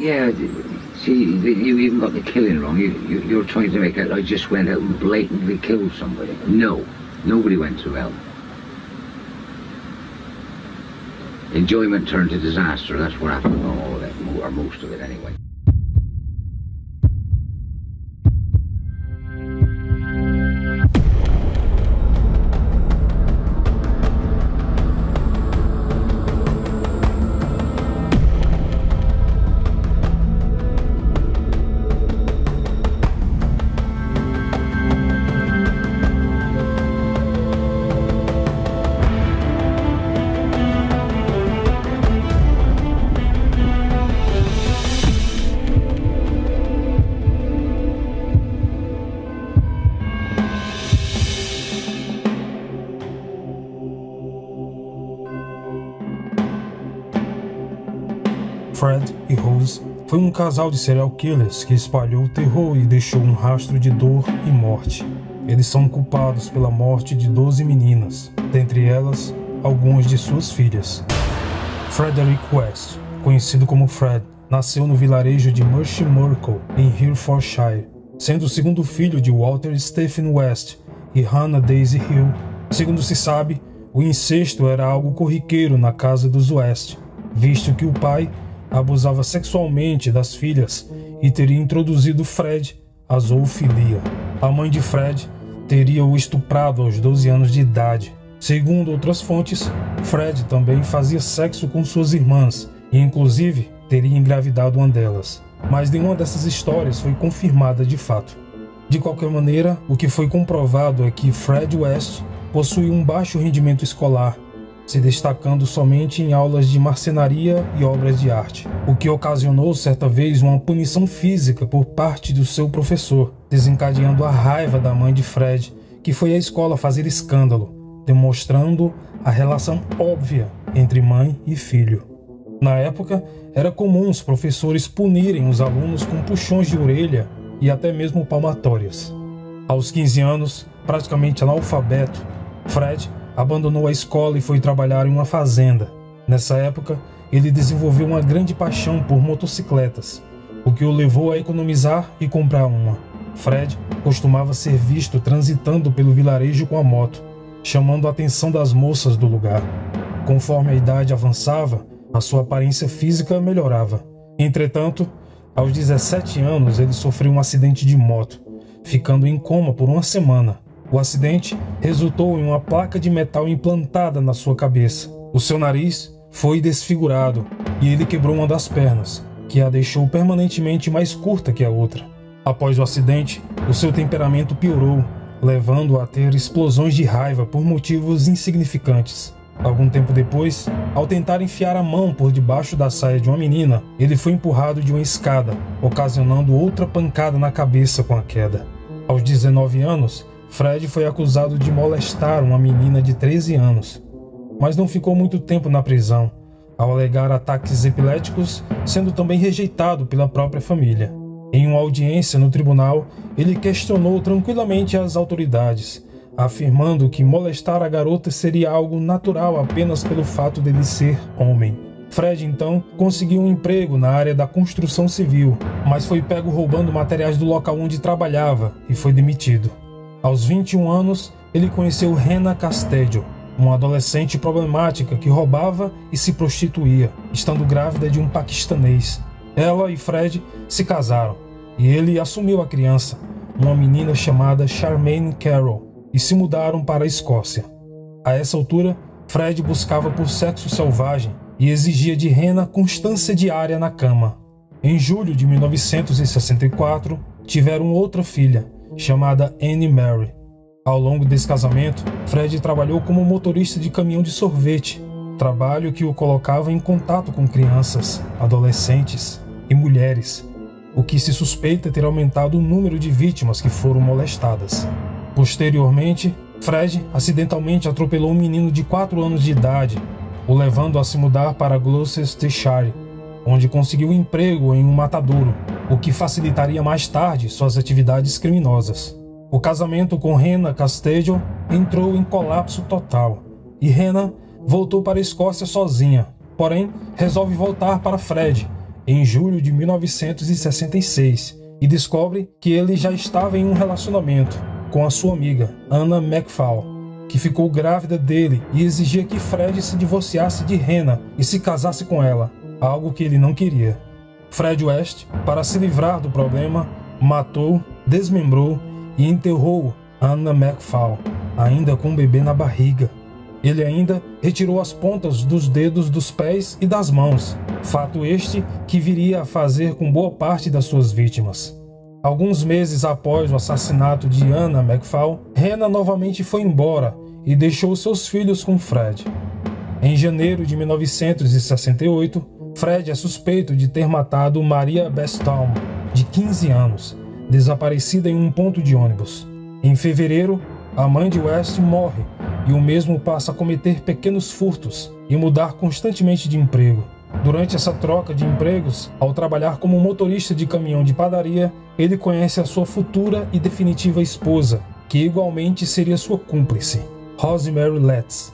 Yeah, see, you even got the killing wrong. You're trying to make out I just went out and blatantly killed somebody. No, nobody went to hell. Enjoyment turned to disaster. That's what happened on all of that, or most of it anyway. Fred e Rose foi um casal de serial killers que espalhou o terror e deixou um rastro de dor e morte. Eles são culpados pela morte de 12 meninas, dentre elas, algumas de suas filhas. Frederick West, conhecido como Fred, nasceu no vilarejo de Mercy Mercle, em Herefordshire, sendo o segundo filho de Walter Stephen West e Hannah Daisy Hill. Segundo se sabe, o incesto era algo corriqueiro na casa dos West, visto que o pai abusava sexualmente das filhas e teria introduzido Fred à zoofilia. A mãe de Fred teria o estuprado aos 12 anos de idade. Segundo outras fontes, Fred também fazia sexo com suas irmãs e inclusive teria engravidado uma delas. Mas nenhuma dessas histórias foi confirmada de fato. De qualquer maneira, o que foi comprovado é que Fred West possuía um baixo rendimento escolar, se destacando somente em aulas de marcenaria e obras de arte, o que ocasionou certa vez uma punição física por parte do seu professor, desencadeando a raiva da mãe de Fred, que foi à escola fazer escândalo, demonstrando a relação óbvia entre mãe e filho. Na época, era comum os professores punirem os alunos com puxões de orelha e até mesmo palmatórias. Aos 15 anos, praticamente analfabeto, Fred abandonou a escola e foi trabalhar em uma fazenda. Nessa época, ele desenvolveu uma grande paixão por motocicletas, o que o levou a economizar e comprar uma. Fred costumava ser visto transitando pelo vilarejo com a moto, chamando a atenção das moças do lugar. Conforme a idade avançava, a sua aparência física melhorava. Entretanto, aos 17 anos ele sofreu um acidente de moto, ficando em coma por uma semana. O acidente resultou em uma placa de metal implantada na sua cabeça. O seu nariz foi desfigurado e ele quebrou uma das pernas, que a deixou permanentemente mais curta que a outra. Após o acidente, o seu temperamento piorou, levando-o a ter explosões de raiva por motivos insignificantes. Algum tempo depois, ao tentar enfiar a mão por debaixo da saia de uma menina, ele foi empurrado de uma escada, ocasionando outra pancada na cabeça com a queda. Aos 19 anos, Fred foi acusado de molestar uma menina de 13 anos, mas não ficou muito tempo na prisão, ao alegar ataques epiléticos, sendo também rejeitado pela própria família. Em uma audiência no tribunal, ele questionou tranquilamente as autoridades, afirmando que molestar a garota seria algo natural apenas pelo fato dele ser homem. Fred, então, conseguiu um emprego na área da construção civil, mas foi pego roubando materiais do local onde trabalhava e foi demitido. Aos 21 anos, ele conheceu Hannah Casteggio, uma adolescente problemática que roubava e se prostituía, estando grávida de um paquistanês. Ela e Fred se casaram, e ele assumiu a criança, uma menina chamada Charmaine Carroll, e se mudaram para a Escócia. A essa altura, Fred buscava por sexo selvagem e exigia de Hannah constância diária na cama. Em julho de 1964, tiveram outra filha, chamada Annie Mary. Ao longo desse casamento, Fred trabalhou como motorista de caminhão de sorvete, trabalho que o colocava em contato com crianças, adolescentes e mulheres, o que se suspeita ter aumentado o número de vítimas que foram molestadas. Posteriormente, Fred acidentalmente atropelou um menino de 4 anos de idade, o levando a se mudar para Gloucestershire, onde conseguiu um emprego em um matadouro, o que facilitaria mais tarde suas atividades criminosas. O casamento com Hannah Casteggio entrou em colapso total, e Hannah voltou para a Escócia sozinha, porém resolve voltar para Fred em julho de 1966 e descobre que ele já estava em um relacionamento com a sua amiga, Anna McFall, que ficou grávida dele e exigia que Fred se divorciasse de Hannah e se casasse com ela, algo que ele não queria. Fred West, para se livrar do problema, matou, desmembrou e enterrou Anna McFall, ainda com o bebê na barriga. Ele ainda retirou as pontas dos dedos dos pés e das mãos, fato este que viria a fazer com boa parte das suas vítimas. Alguns meses após o assassinato de Anna McFall, Hannah novamente foi embora e deixou seus filhos com Fred. Em janeiro de 1968, Fred é suspeito de ter matado Maria Bestalm, de 15 anos, desaparecida em um ponto de ônibus. Em fevereiro, a mãe de West morre e o mesmo passa a cometer pequenos furtos e mudar constantemente de emprego. Durante essa troca de empregos, ao trabalhar como motorista de caminhão de padaria, ele conhece a sua futura e definitiva esposa, que igualmente seria sua cúmplice, Rosemary Letts.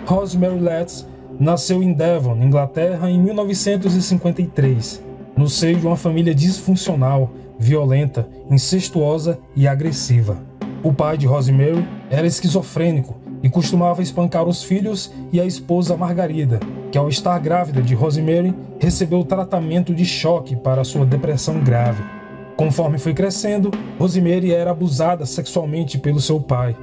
Rosemary Letts nasceu em Devon, Inglaterra, em 1953, no seio de uma família disfuncional, violenta, incestuosa e agressiva. O pai de Rosemary era esquizofrênico e costumava espancar os filhos e a esposa Margarida, que ao estar grávida de Rosemary, recebeu tratamento de choque para sua depressão grave. Conforme foi crescendo, Rosemary era abusada sexualmente pelo seu pai,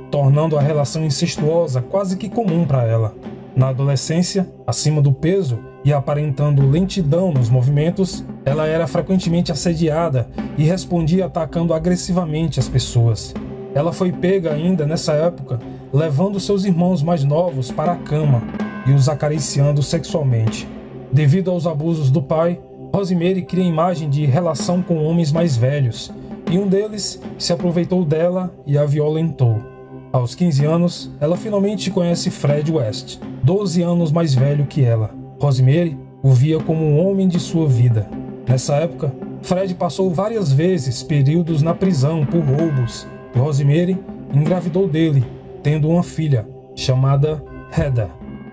tornando a relação incestuosa quase que comum para ela. Na adolescência, acima do peso e aparentando lentidão nos movimentos, ela era frequentemente assediada e respondia atacando agressivamente as pessoas. Ela foi pega ainda nessa época, levando seus irmãos mais novos para a cama e os acariciando sexualmente. Devido aos abusos do pai, Rosemary cria a imagem de relação com homens mais velhos, e um deles se aproveitou dela e a violentou. Aos 15 anos, ela finalmente conhece Fred West, 12 anos mais velho que ela. Rosemary o via como um homem de sua vida. Nessa época, Fred passou várias vezes períodos na prisão por roubos, e Rosemary engravidou dele, tendo uma filha, chamada Heather.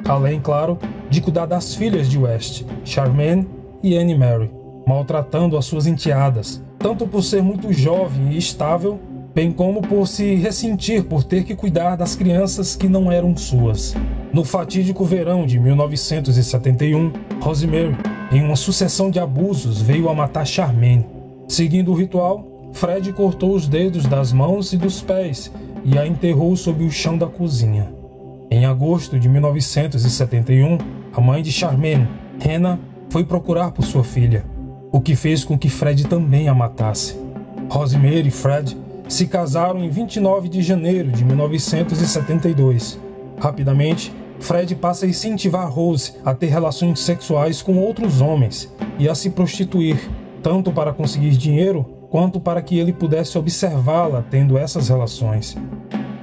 Além, claro, de cuidar das filhas de West, Charmaine e Annie Mary, maltratando as suas enteadas, tanto por ser muito jovem e estável, bem como por se ressentir por ter que cuidar das crianças que não eram suas. No fatídico verão de 1971, Rosemary, em uma sucessão de abusos, veio a matar Charmaine. Seguindo o ritual, Fred cortou os dedos das mãos e dos pés e a enterrou sob o chão da cozinha. Em agosto de 1971, a mãe de Charmaine, Hannah, foi procurar por sua filha, o que fez com que Fred também a matasse. Rosemary e Fred se casaram em 29 de janeiro de 1972. Rapidamente, Fred passa a incentivar Rose a ter relações sexuais com outros homens e a se prostituir, tanto para conseguir dinheiro quanto para que ele pudesse observá-la tendo essas relações.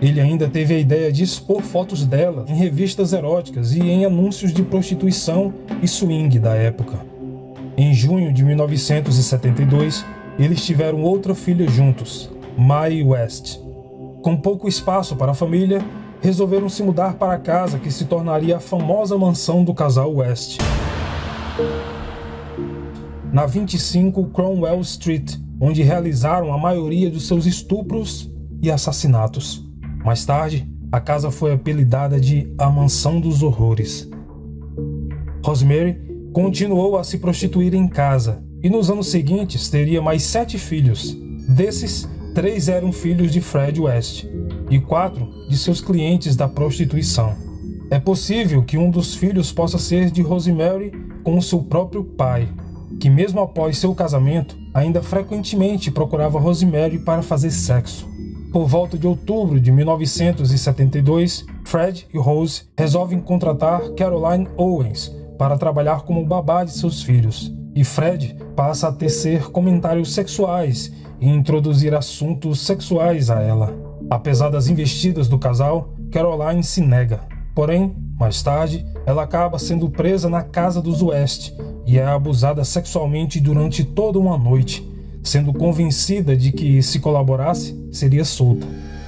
Ele ainda teve a ideia de expor fotos dela em revistas eróticas e em anúncios de prostituição e swing da época. Em junho de 1972, eles tiveram outra filha juntos, Mae West. Com pouco espaço para a família, resolveram se mudar para a casa que se tornaria a famosa mansão do casal West, na 25 Cromwell Street, onde realizaram a maioria dos seus estupros e assassinatos. Mais tarde, a casa foi apelidada de a Mansão dos Horrores. Rosemary continuou a se prostituir em casa e nos anos seguintes teria mais 7 filhos. Desses, 3 eram filhos de Fred West e 4 de seus clientes da prostituição. É possível que um dos filhos possa ser de Rosemary com o seu próprio pai, que mesmo após seu casamento, ainda frequentemente procurava Rosemary para fazer sexo. Por volta de outubro de 1972, Fred e Rose resolvem contratar Caroline Owens para trabalhar como babá de seus filhos, e Fred passa a tecer comentários sexuais e introduzir assuntos sexuais a ela. Apesar das investidas do casal, Caroline se nega. Porém, mais tarde, ela acaba sendo presa na casa dos West e é abusada sexualmente durante toda uma noite, sendo convencida de que, se colaborasse, seria solta.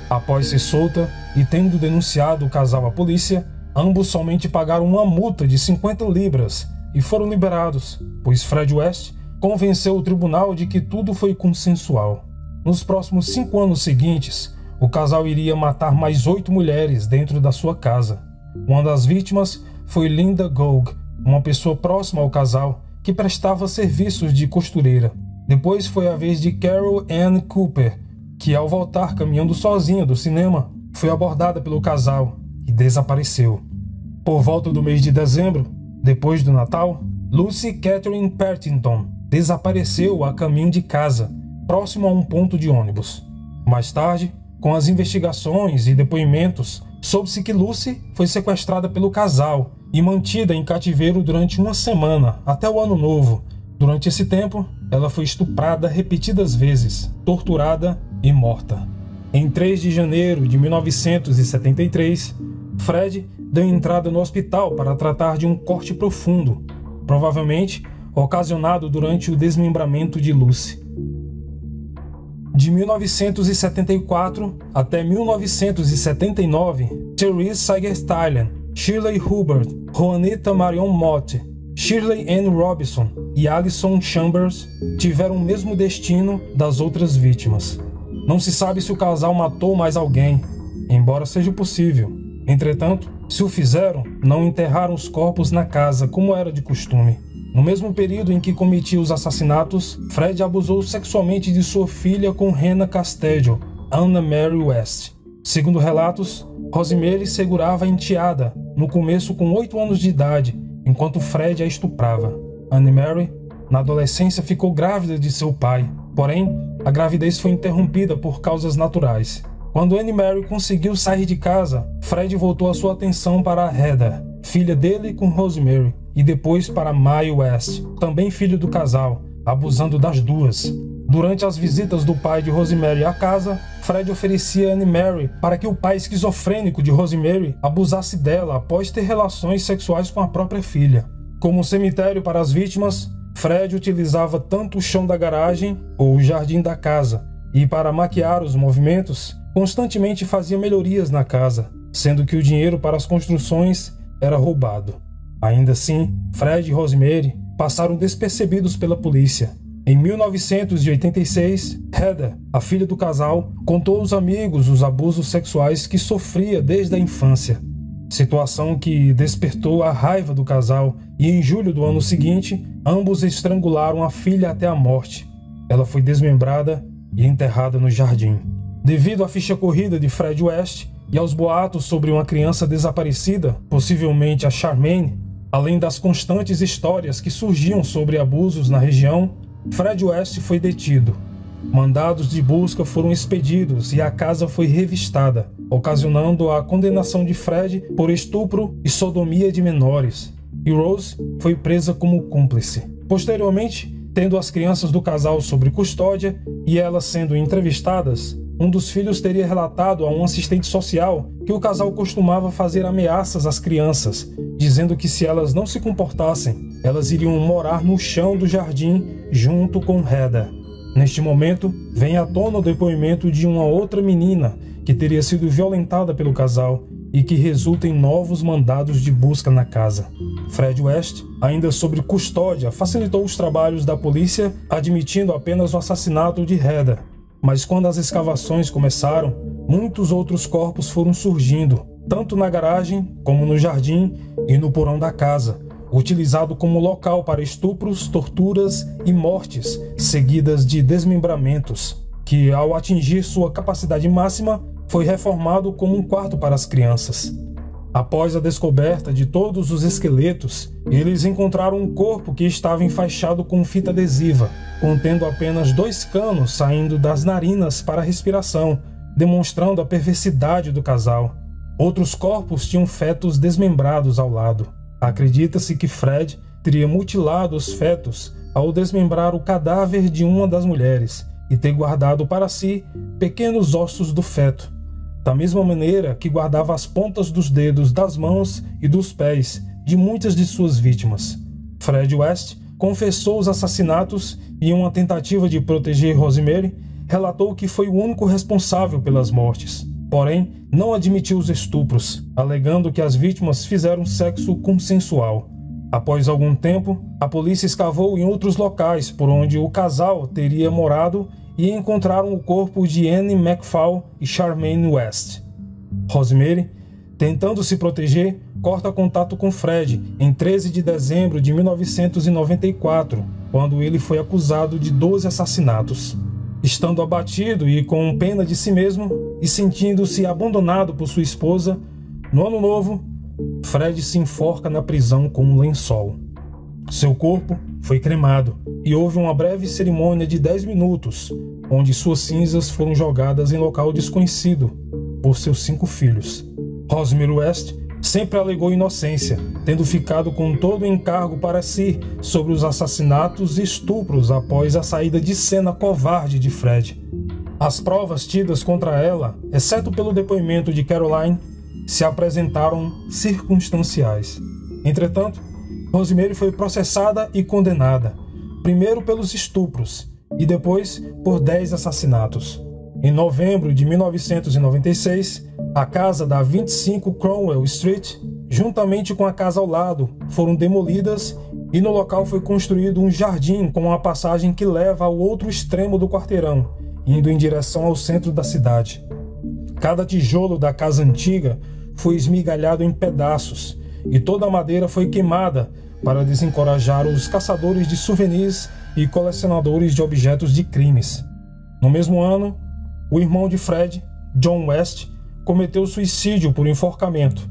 Após ser solta e tendo denunciado o casal à polícia, ambos somente pagaram uma multa de 50 libras e foram liberados, pois Fred West convenceu o tribunal de que tudo foi consensual. Nos próximos 5 anos seguintes, o casal iria matar mais 8 mulheres dentro da sua casa. Uma das vítimas foi Linda Gough, uma pessoa próxima ao casal que prestava serviços de costureira. Depois foi a vez de Carol Ann Cooper, que ao voltar caminhando sozinha do cinema, foi abordada pelo casal e desapareceu. Por volta do mês de dezembro, depois do Natal, Lucy Catherine Partington desapareceu a caminho de casa, próximo a um ponto de ônibus. Mais tarde, com as investigações e depoimentos, soube-se que Lucy foi sequestrada pelo casal e mantida em cativeiro durante 1 semana, até o Ano Novo. Durante esse tempo, ela foi estuprada repetidas vezes, torturada e morta. Em 3 de janeiro de 1973, Fred deu entrada no hospital para tratar de um corte profundo, provavelmente ocasionado durante o desmembramento de Lucy. De 1974 até 1979, Therese Sagerstyllen, Shirley Hubbard, Juanita Marion Motte, Shirley Ann Robinson e Alison Chambers tiveram o mesmo destino das outras vítimas. Não se sabe se o casal matou mais alguém, embora seja possível. Entretanto, se o fizeram, não enterraram os corpos na casa, como era de costume. No mesmo período em que cometia os assassinatos, Fred abusou sexualmente de sua filha com Hannah Casteggio, Anna Mary West. Segundo relatos, Rosemary segurava a enteada, no começo com 8 anos de idade, enquanto Fred a estuprava. Anne Mary, na adolescência, ficou grávida de seu pai, porém, a gravidez foi interrompida por causas naturais. Quando Anne Mary conseguiu sair de casa, Fred voltou a sua atenção para Heather, filha dele com Rosemary, e depois para Mae West, também filho do casal, abusando das duas. Durante as visitas do pai de Rosemary à casa, Fred oferecia a Anne Mary para que o pai esquizofrênico de Rosemary abusasse dela após ter relações sexuais com a própria filha. Como cemitério para as vítimas, Fred utilizava tanto o chão da garagem ou o jardim da casa, e para maquiar os movimentos, constantemente fazia melhorias na casa, sendo que o dinheiro para as construções era roubado. Ainda assim, Fred e Rosemary passaram despercebidos pela polícia. Em 1986, Heather, a filha do casal, contou aos amigos os abusos sexuais que sofria desde a infância. Situação que despertou a raiva do casal e em julho do ano seguinte, ambos estrangularam a filha até a morte. Ela foi desmembrada e enterrada no jardim. Devido à ficha corrida de Fred West e aos boatos sobre uma criança desaparecida, possivelmente a Charmaine, além das constantes histórias que surgiam sobre abusos na região, Fred West foi detido. Mandados de busca foram expedidos e a casa foi revistada, ocasionando a condenação de Fred por estupro e sodomia de menores. E Rose foi presa como cúmplice. Posteriormente, tendo as crianças do casal sob custódia e elas sendo entrevistadas, um dos filhos teria relatado a um assistente social que o casal costumava fazer ameaças às crianças, dizendo que se elas não se comportassem, elas iriam morar no chão do jardim junto com Heather. Neste momento, vem à tona o depoimento de uma outra menina que teria sido violentada pelo casal e que resulta em novos mandados de busca na casa. Fred West, ainda sob custódia, facilitou os trabalhos da polícia, admitindo apenas o assassinato de Heather. Mas quando as escavações começaram, muitos outros corpos foram surgindo, tanto na garagem como no jardim e no porão da casa, utilizado como local para estupros, torturas e mortes, seguidas de desmembramentos, que, ao atingir sua capacidade máxima, foi reformado como um quarto para as crianças. Após a descoberta de todos os esqueletos, eles encontraram um corpo que estava enfaixado com fita adesiva, contendo apenas 2 canos saindo das narinas para a respiração, demonstrando a perversidade do casal. Outros corpos tinham fetos desmembrados ao lado. Acredita-se que Fred teria mutilado os fetos ao desmembrar o cadáver de uma das mulheres e ter guardado para si pequenos ossos do feto, da mesma maneira que guardava as pontas dos dedos das mãos e dos pés de muitas de suas vítimas. Fred West confessou os assassinatos e, em uma tentativa de proteger Rosemary, relatou que foi o único responsável pelas mortes. Porém, não admitiu os estupros, alegando que as vítimas fizeram sexo consensual. Após algum tempo, a polícia escavou em outros locais por onde o casal teria morado e encontraram o corpo de Annie McFall e Charmaine West. Rosemary, tentando se proteger, corta contato com Fred em 13 de dezembro de 1994, quando ele foi acusado de 12 assassinatos. Estando abatido e com pena de si mesmo e sentindo-se abandonado por sua esposa, no ano novo, Fred se enforca na prisão com um lençol. Seu corpo foi cremado e houve uma breve cerimônia de 10 minutos, onde suas cinzas foram jogadas em local desconhecido por seus 5 filhos. Rosemary West sempre alegou inocência, tendo ficado com todo o encargo para si sobre os assassinatos e estupros após a saída de cena covarde de Fred. As provas tidas contra ela, exceto pelo depoimento de Caroline, se apresentaram circunstanciais. Entretanto, Rosemary foi processada e condenada, primeiro pelos estupros e depois por 10 assassinatos. Em novembro de 1996, a casa da 25 Cromwell Street, juntamente com a casa ao lado, foram demolidas e no local foi construído um jardim com uma passagem que leva ao outro extremo do quarteirão, indo em direção ao centro da cidade. Cada tijolo da casa antiga foi esmigalhado em pedaços e toda a madeira foi queimada para desencorajar os caçadores de souvenirs e colecionadores de objetos de crimes. No mesmo ano, o irmão de Fred, John West, cometeu suicídio por enforcamento.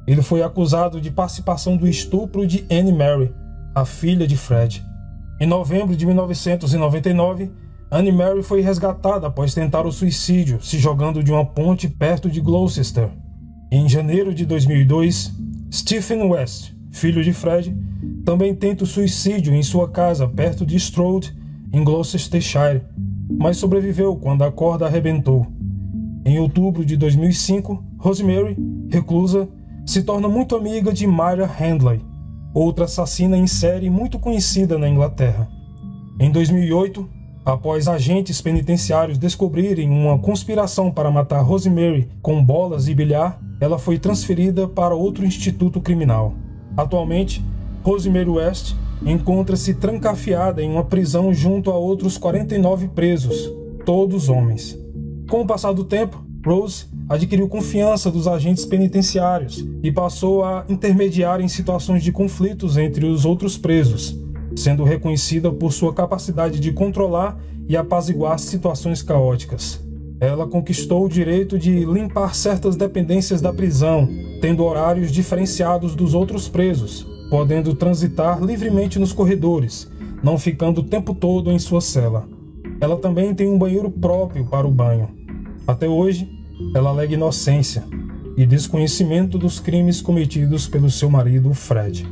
Ele foi acusado de participação do estupro de Anne Mary, a filha de Fred. Em novembro de 1999, Anne Mary foi resgatada após tentar o suicídio, se jogando de uma ponte perto de Gloucester. Em janeiro de 2002, Stephen West, filho de Fred, também tenta o suicídio em sua casa perto de Stroud, em Gloucestershire, mas sobreviveu quando a corda arrebentou. Em outubro de 2005, Rosemary, reclusa, se torna muito amiga de Myra Handley, outra assassina em série muito conhecida na Inglaterra. Em 2008, após agentes penitenciários descobrirem uma conspiração para matar Rosemary com bolas e bilhar, ela foi transferida para outro instituto criminal. Atualmente, Rosemary West encontra-se trancafiada em uma prisão junto a outros 49 presos, todos homens. Com o passar do tempo, Rose adquiriu confiança dos agentes penitenciários e passou a intermediar em situações de conflitos entre os outros presos, sendo reconhecida por sua capacidade de controlar e apaziguar situações caóticas. Ela conquistou o direito de limpar certas dependências da prisão, tendo horários diferenciados dos outros presos, podendo transitar livremente nos corredores, não ficando o tempo todo em sua cela. Ela também tem um banheiro próprio para o banho. Até hoje, ela alega inocência e desconhecimento dos crimes cometidos pelo seu marido Fred.